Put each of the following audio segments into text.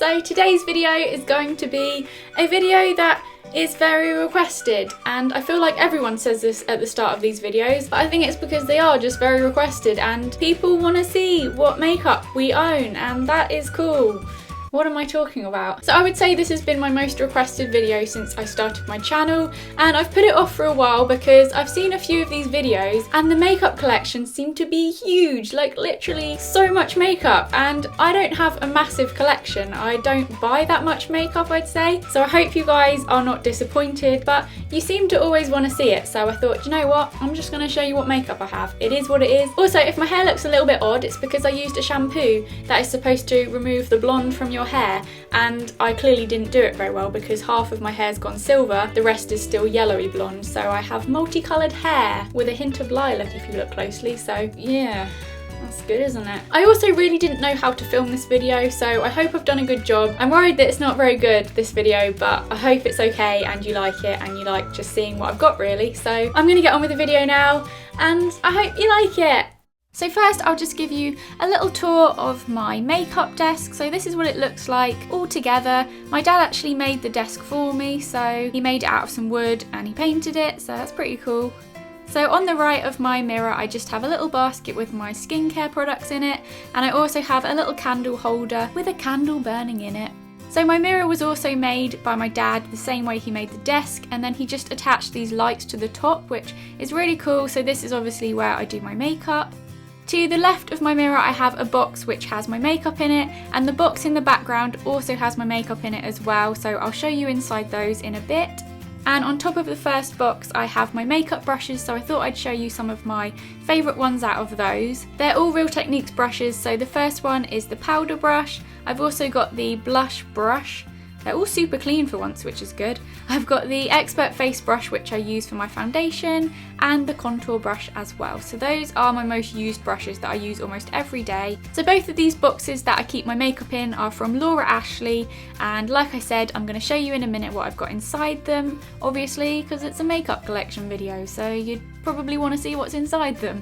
So today's video is going to be a video that is very requested, and I feel like everyone says this at the start of these videos, but I think it's because they are just very requested and people want to see what makeup we own, and that is cool. What am I talking about? So I would say this has been my most requested video since I started my channel, and I've put it off for a while because I've seen a few of these videos and the makeup collections seem to be huge, like literally so much makeup, and I don't have a massive collection. I don't buy that much makeup, I'd say, so I hope you guys are not disappointed, but you seem to always want to see it, so I thought, you know what, I'm just going to show you what makeup I have. It is what it is. Also, if my hair looks a little bit odd, it's because I used a shampoo that is supposed to remove the blonde from your hair, and I clearly didn't do it very well because half of my hair's gone silver, the rest is still yellowy blonde, so I have multicoloured hair with a hint of lilac if you look closely, so yeah. That's good, isn't it? I also really didn't know how to film this video, so I hope I've done a good job. I'm worried that it's not very good, this video, but I hope it's okay and you like it and you like just seeing what I've got, really. So I'm gonna get on with the video now, and I hope you like it. So first I'll just give you a little tour of my makeup desk. So this is what it looks like all together. My dad actually made the desk for me, so he made it out of some wood and he painted it, so that's pretty cool. So on the right of my mirror I just have a little basket with my skincare products in it, and I also have a little candle holder with a candle burning in it. So my mirror was also made by my dad the same way he made the desk, and then he just attached these lights to the top, which is really cool. So this is obviously where I do my makeup. To the left of my mirror I have a box which has my makeup in it, and the box in the background also has my makeup in it as well, so I'll show you inside those in a bit. And on top of the first box I have my makeup brushes, so I thought I'd show you some of my favourite ones out of those. They're all Real Techniques brushes, so the first one is the powder brush. I've also got the blush brush. They're all super clean for once, which is good. I've got the Expert Face brush, which I use for my foundation, and the contour brush as well. So those are my most used brushes that I use almost every day. So both of these boxes that I keep my makeup in are from Laura Ashley, and like I said, I'm going to show you in a minute what I've got inside them, obviously, because it's a makeup collection video, so you'd probably want to see what's inside them.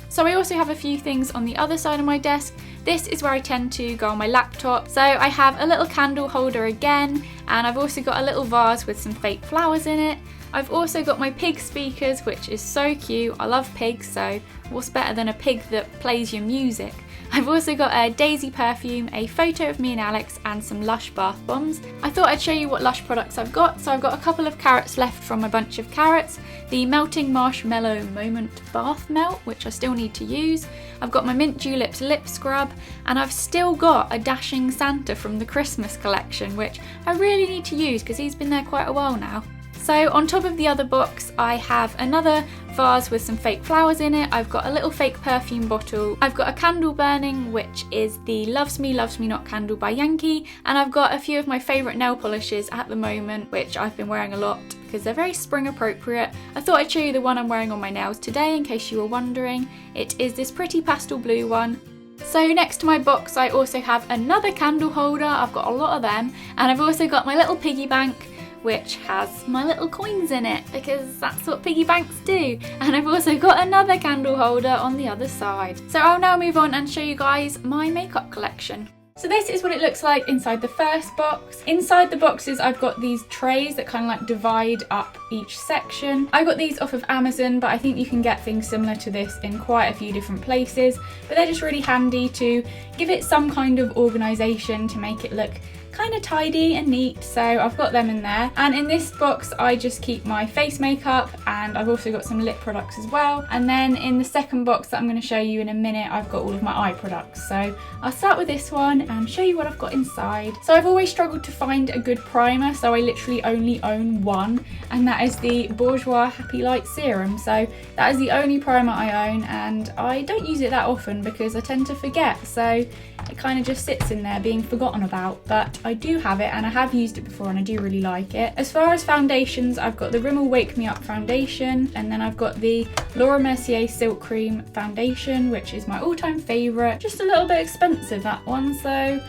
So I also have a few things on the other side of my desk. This is where I tend to go on my laptop. So I have a little candle holder again, and I've also got a little vase with some fake flowers in it. I've also got my pig speakers, which is so cute. I love pigs, so what's better than a pig that plays your music? I've also got a Daisy perfume, a photo of me and Alex, and some Lush bath bombs. I thought I'd show you what Lush products I've got. So I've got a couple of carrots left from a bunch of carrots, the Melting Marshmallow Moment Bath Melt, which I still need to use. I've got my Mint Juleps lip scrub, and I've still got a Dashing Santa from the Christmas collection, which I really need to use because he's been there quite a while now. So on top of the other box I have another vase with some fake flowers in it. I've got a little fake perfume bottle. I've got a candle burning, which is the Loves Me Not candle by Yankee, and I've got a few of my favourite nail polishes at the moment, which I've been wearing a lot because they're very spring appropriate. I thought I'd show you the one I'm wearing on my nails today in case you were wondering. It is this pretty pastel blue one. So next to my box I also have another candle holder. I've got a lot of them, and I've also got my little piggy bank, which has my little coins in it because that's what piggy banks do. And I've also got another candle holder on the other side. So I'll now move on and show you guys my makeup collection. So this is what it looks like inside the first box. Inside the boxes I've got these trays that kind of like divide up each section. I got these off of Amazon, but I think you can get things similar to this in quite a few different places, but they're just really handy to give it some kind of organisation to make it look kind of tidy and neat, so I've got them in there. And in this box I just keep my face makeup, and I've also got some lip products as well. And then in the second box that I'm going to show you in a minute I've got all of my eye products. So I'll start with this one and show you what I've got inside. So I've always struggled to find a good primer, so I literally only own one, and that is the Bourjois Happy Light Serum. So that is the only primer I own, and I don't use it that often because I tend to forget, so it kind of just sits in there being forgotten about, but I do have it and I have used it before and I do really like it. As far as foundations, I've got the Rimmel Wake Me Up foundation, and then I've got the Laura Mercier Silk Cream foundation, which is my all-time favourite. Just a little bit expensive, that one, so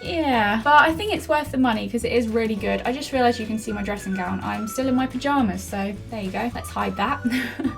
yeah, but I think it's worth the money because it is really good. I just realised you can see my dressing gown. I'm still in my pyjamas, so there you go. Let's hide that.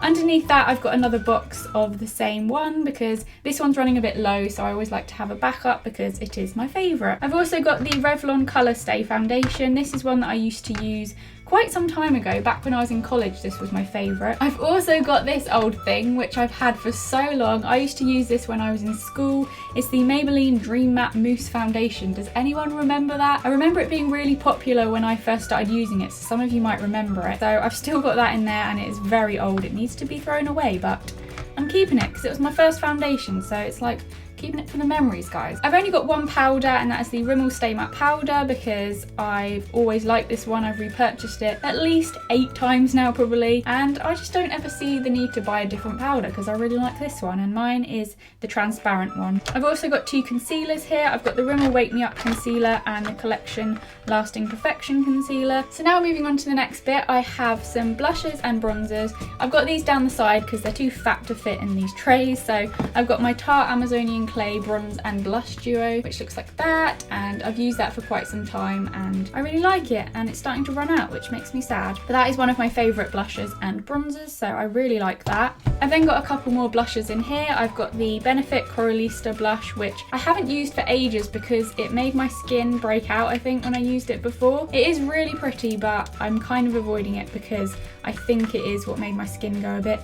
Underneath that, I've got another box of the same one because this one's running a bit low, so I always like to have a backup because it is my favourite. I've also got the Revlon Colour Stay Foundation. This is one that I used to use quite some time ago. Back when I was in college, this was my favourite. I've also got this old thing, which I've had for so long. I used to use this when I was in school. It's the Maybelline Dream Matte Mousse Foundation. Does anyone remember that? I remember it being really popular when I first started using it, so some of you might remember it. So I've still got that in there and it is very old. It needs to be thrown away, but I'm keeping it because it was my first foundation, so it's like keeping it for the memories, guys. I've only got one powder, and that is the Rimmel Stay Matte powder because I've always liked this one. I've repurchased it at least 8 times now probably, and I just don't ever see the need to buy a different powder because I really like this one, and mine is the transparent one. I've also got 2 concealers here. I've got the Rimmel Wake Me Up concealer and the Collection Lasting Perfection concealer. So now moving on to the next bit, I have some blushes and bronzers. I've got these down the side because they're too fat to fit in these trays. So I've got my Tarte Amazonian Clay bronze and blush duo, which looks like that, and I've used that for quite some time and I really like it, and it's starting to run out, which makes me sad, but that is one of my favourite blushes and bronzers, so I really like that. I've then got a couple more blushes in here. I've got the Benefit Coralista blush, which I haven't used for ages because it made my skin break out, I think, when I used it before. It is really pretty, but I'm kind of avoiding it because I think it is what made my skin go a bit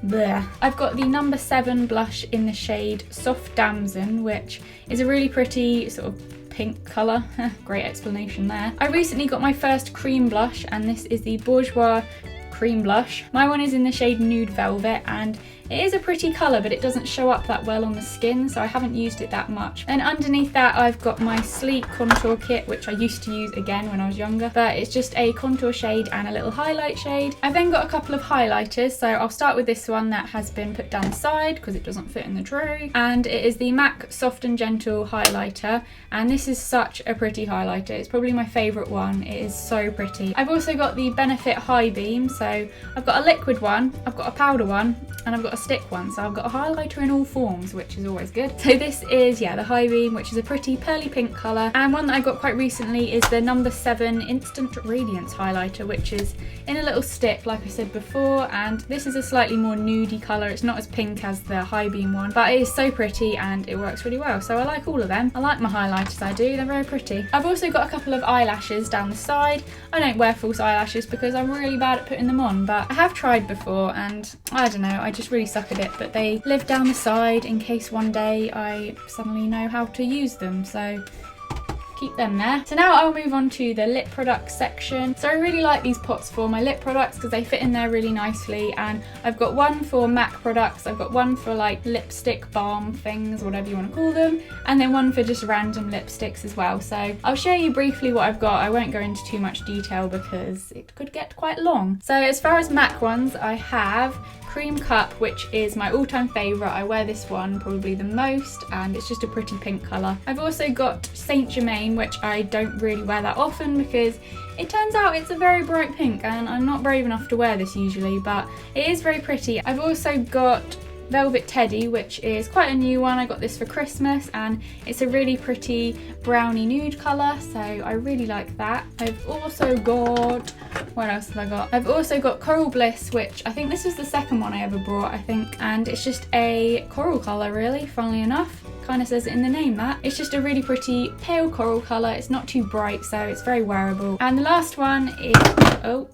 bleh. I've got the number 7 blush in the shade Soft Damson, which is a really pretty sort of pink colour. Great explanation there. I recently got my first cream blush, and this is the Bourjois cream blush. My one is in the shade Nude Velvet, and it is a pretty colour, but it doesn't show up that well on the skin, so I haven't used it that much. And underneath that, I've got my Sleek contour kit, which I used to use again when I was younger, but it's just a contour shade and a little highlight shade. I've then got a couple of highlighters, so I'll start with this one that has been put down the side because it doesn't fit in the tray, and it is the MAC Soft and Gentle highlighter, and this is such a pretty highlighter. It's probably my favourite one. It is so pretty. I've also got the Benefit High Beam, so I've got a liquid one, I've got a powder one, and I've got a stick one, so I've got a highlighter in all forms, which is always good. So this is, yeah, the High Beam, which is a pretty pearly pink colour, and one that I got quite recently is the number 7 Instant Radiance highlighter, which is in a little stick like I said before, and this is a slightly more nudie colour. It's not as pink as the High Beam one, but it is so pretty and it works really well, so I like all of them. I like my highlighters, I do, they're very pretty. I've also got a couple of eyelashes down the side. I don't wear false eyelashes because I'm really bad at putting them on, but I have tried before and I don't know, I just really suck at it, but they live down the side in case one day I suddenly know how to use them, so keep them there. So now I'll move on to the lip products section. So I really like these pots for my lip products because they fit in there really nicely, and I've got one for MAC products, I've got one for like lipstick balm things, whatever you want to call them, and then one for just random lipsticks as well. So I'll show you briefly what I've got. I won't go into too much detail because it could get quite long. So as far as MAC ones, I have Cream Cup, which is my all-time favourite. I wear this one probably the most, and it's just a pretty pink colour. I've also got Saint Germain, which I don't really wear that often because it turns out it's a very bright pink and I'm not brave enough to wear this usually, but it is very pretty. I've also got Velvet Teddy, which is quite a new one. I got this for Christmas and it's a really pretty browny nude colour, so I really like that. I've also got, what else have I got? I've also got Coral Bliss, which I think this was the second one I ever brought, I think, and it's just a coral colour really, funnily enough. Kind of says it in the name that. It's just a really pretty pale coral colour. It's not too bright, so it's very wearable. And the last one is, oh,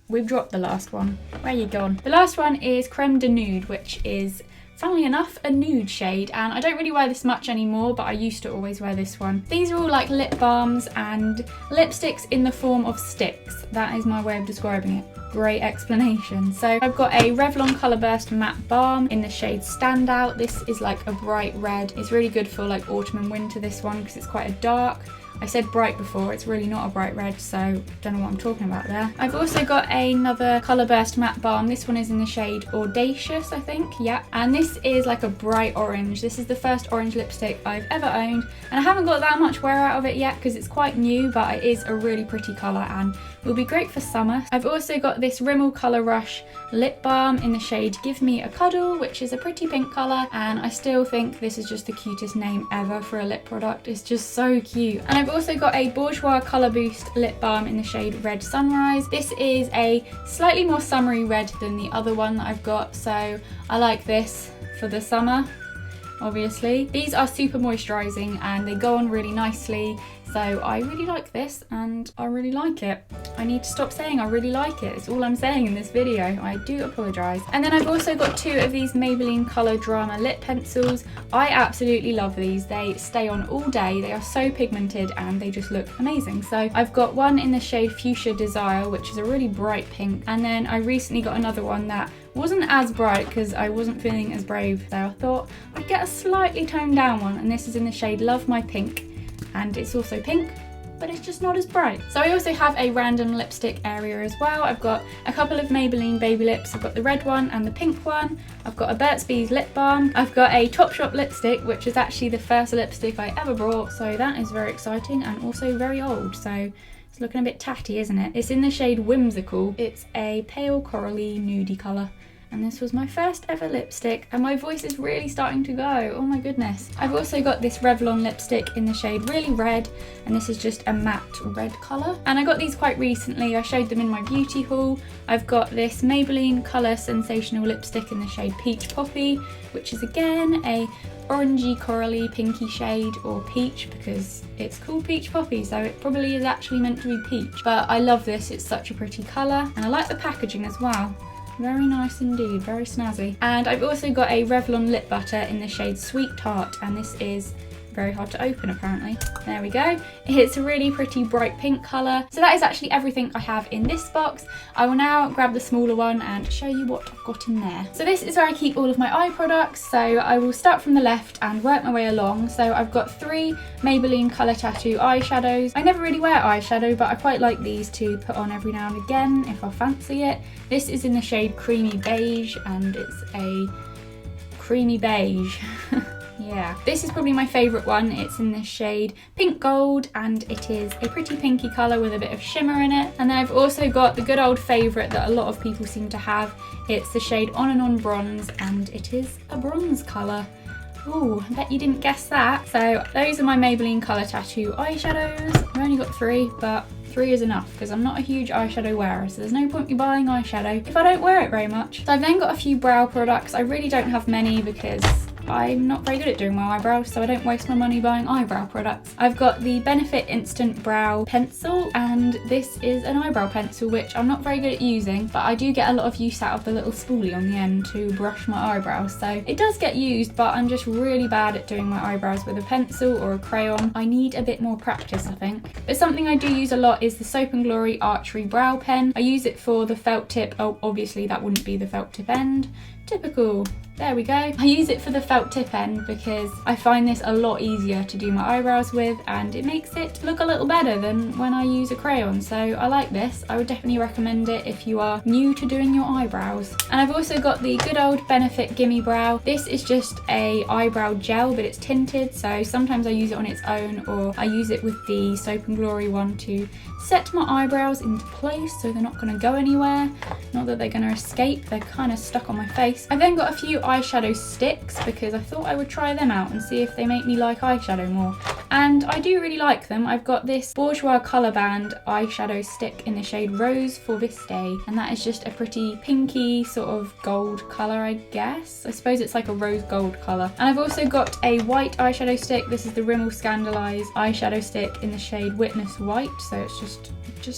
we've dropped the last one. Where you gone? The last one is Creme de Nude, which is, funnily enough, a nude shade, and I don't really wear this much anymore, but I used to always wear this one. These are all like lip balms and lipsticks in the form of sticks. That is my way of describing it. Great explanation. So I've got a Revlon Colour Burst Matte Balm in the shade Standout. This is like a bright red. It's really good for like autumn and winter, this one, because it's quite a dark. I said bright before, it's really not a bright red, so don't know what I'm talking about there. I've also got another Colour Burst matte balm. This one is in the shade Audacious, I think, yeah. And this is like a bright orange. This is the first orange lipstick I've ever owned, and I haven't got that much wear out of it yet because it's quite new, but it is a really pretty colour and will be great for summer. I've also got this Rimmel Colour Rush lip balm in the shade Give Me a Cuddle, which is a pretty pink colour, and I still think this is just the cutest name ever for a lip product. It's just so cute. And I've also got a Bourjois Colour Boost lip balm in the shade Red Sunrise. This is a slightly more summery red than the other one that I've got, so I like this for the summer, obviously. These are super moisturising and they go on really nicely, so I really like this and I really like it. I need to stop saying I really like it. It's all I'm saying in this video. I do apologise. And then I've also got two of these Maybelline Colour Drama lip pencils. I absolutely love these. They stay on all day. They are so pigmented and they just look amazing. So I've got one in the shade Fuchsia Desire, which is a really bright pink. And then I recently got another one that wasn't as bright because I wasn't feeling as brave, so I thought I'd get a slightly toned down one, and this is in the shade Love My Pink, and it's also pink, but it's just not as bright. So I also have a random lipstick area as well. I've got a couple of Maybelline baby lips. I've got the red one and the pink one. I've got a Burt's Bees lip balm. I've got a Topshop lipstick, which is actually the first lipstick I ever bought, so that is very exciting and also very old, so it's looking a bit tatty, isn't it? It's in the shade Whimsical. It's a pale corally nudie colour. And this was my first ever lipstick, and my voice is really starting to go. Oh my goodness. I've also got this Revlon lipstick in the shade Really Red, and this is just a matte red colour. And I got these quite recently. I showed them in my beauty haul. I've got this Maybelline Colour Sensational lipstick in the shade Peach Poppy, which is again a orangey corally pinky shade, or peach, because it's called Peach Poppy, so it probably is actually meant to be peach. But I love this, it's such a pretty colour, and I like the packaging as well. Very nice indeed, very snazzy. And I've also got a Revlon lip butter in the shade Sweet Tart, and this is very hard to open apparently. There we go. It's a really pretty bright pink colour. So that is actually everything I have in this box. I will now grab the smaller one and show you what I've got in there. So this is where I keep all of my eye products. So I will start from the left and work my way along. So I've got 3 Maybelline Colour Tattoo eyeshadows. I never really wear eyeshadow, but I quite like these to put on every now and again if I fancy it. This is in the shade Creamy Beige, and it's a creamy beige. Yeah, this is probably my favourite one. It's in the shade Pink Gold, and it is a pretty pinky colour with a bit of shimmer in it. And then I've also got the good old favourite that a lot of people seem to have. It's the shade On and On Bronze, and it is a bronze colour. Ooh, I bet you didn't guess that. So those are my Maybelline Colour Tattoo eyeshadows. I've only got 3, but 3 is enough because I'm not a huge eyeshadow wearer, so there's no point me buying eyeshadow if I don't wear it very much. So I've then got a few brow products. I really don't have many because I'm not very good at doing my eyebrows, so I don't waste my money buying eyebrow products. I've got the Benefit Instant Brow Pencil, and this is an eyebrow pencil which I'm not very good at using, but I do get a lot of use out of the little spoolie on the end to brush my eyebrows. So it does get used, but I'm just really bad at doing my eyebrows with a pencil or a crayon. I need a bit more practice, I think. But something I do use a lot is the Soap & Glory Archery Brow Pen. I use it for the felt tip. Oh, obviously that wouldn't be the felt tip end. Typical. There we go. I use it for the felt tip end because I find this a lot easier to do my eyebrows with, and it makes it look a little better than when I use a crayon. So I like this. I would definitely recommend it if you are new to doing your eyebrows. And I've also got the good old Benefit Gimme Brow. This is just a eyebrow gel, but it's tinted, so sometimes I use it on its own, or I use it with the Soap & Glory one to set my eyebrows into place so they're not going to go anywhere. Not that they're going to escape, they're kind of stuck on my face. I've then got a few eyeshadow sticks because I thought I would try them out and see if they make me like eyeshadow more. And I do really like them. I've got this Bourjois Colour Band eyeshadow stick in the shade Rose for this day, and that is just a pretty pinky sort of gold colour, I guess. I suppose it's like a rose gold colour. And I've also got a white eyeshadow stick. This is the Rimmel Scandalise eyeshadow stick in the shade Witness White, so it's just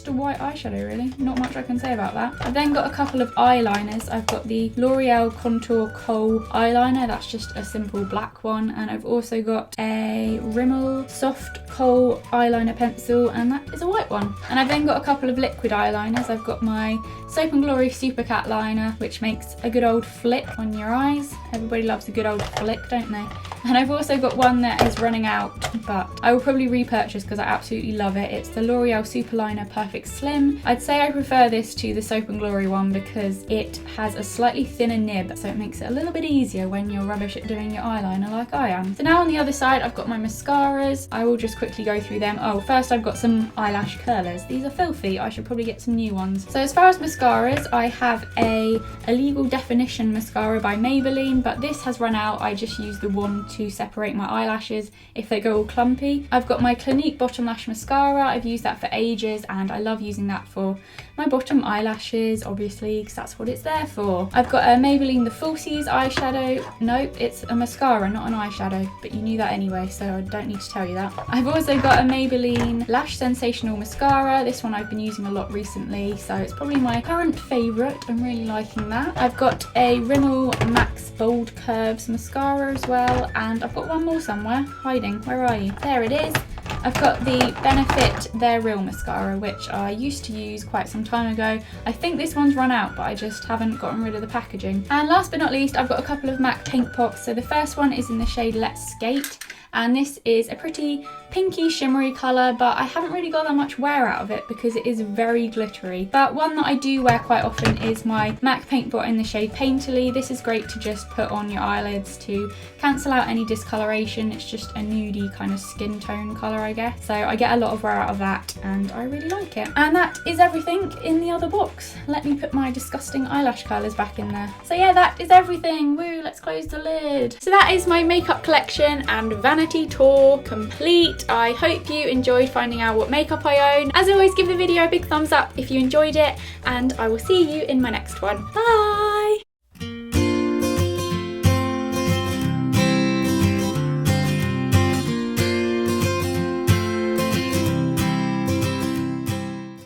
a white eyeshadow really. Not much I can say about that. I've then got a couple of eyeliners. I've got the L'Oreal Contour Kohl eyeliner, that's just a simple black one, and I've also got a Rimmel Soft Kohl eyeliner pencil, and that is a white one. And I've then got a couple of liquid eyeliners. I've got my Soap & Glory Super Cat liner, which makes a good old flick on your eyes. Everybody loves a good old flick, don't they? And I've also got one that is running out, but I will probably repurchase because I absolutely love it. It's the L'Oreal Superliner Perfect Slim. I'd say I prefer this to the Soap & Glory one because it has a slightly thinner nib, so it makes it a little bit easier when you're rubbish at doing your eyeliner like I am. So now on the other side, I've got my mascaras. I will just quickly go through them. Oh, first I've got some eyelash curlers. These are filthy. I should probably get some new ones. So as far as mascaras, I have a Illegal Definition mascara by Maybelline, but this has run out. I just use the one to separate my eyelashes if they go all clumpy. I've got my Clinique Bottom Lash Mascara. I've used that for ages and I love using that for my bottom eyelashes, obviously, because that's what it's there for. I've got a Maybelline The Falsies eyeshadow. Nope, it's a mascara, not an eyeshadow, but you knew that anyway, so I don't need to tell you that. I've also got a Maybelline Lash Sensational Mascara. This one I've been using a lot recently, so it's probably my current favourite. I'm really liking that. I've got a Rimmel Max Bold Curves Mascara as well, and I've got one more somewhere, hiding. Where are you? There it is. I've got the Benefit They're Real mascara, which I used to use quite some time ago. I think this one's run out, but I just haven't gotten rid of the packaging. And last but not least, I've got a couple of MAC paint pots. So the first one is in the shade Let's Skate, and this is a pretty pinky shimmery colour, but I haven't really got that much wear out of it because it is very glittery. But one that I do wear quite often is my MAC paint pot in the shade Painterly. This is great to just put on your eyelids to cancel out any discoloration. It's just a nudie kind of skin tone colour, I guess. So I get a lot of wear out of that and I really like it. And that is everything in the other box. Let me put my disgusting eyelash curlers back in there. So yeah, that is everything. Woo, let's close the lid. So that is my makeup collection and vanity tour complete. I hope you enjoyed finding out what makeup I own. As always, give the video a big thumbs up if you enjoyed it, and I will see you in my next one. Bye!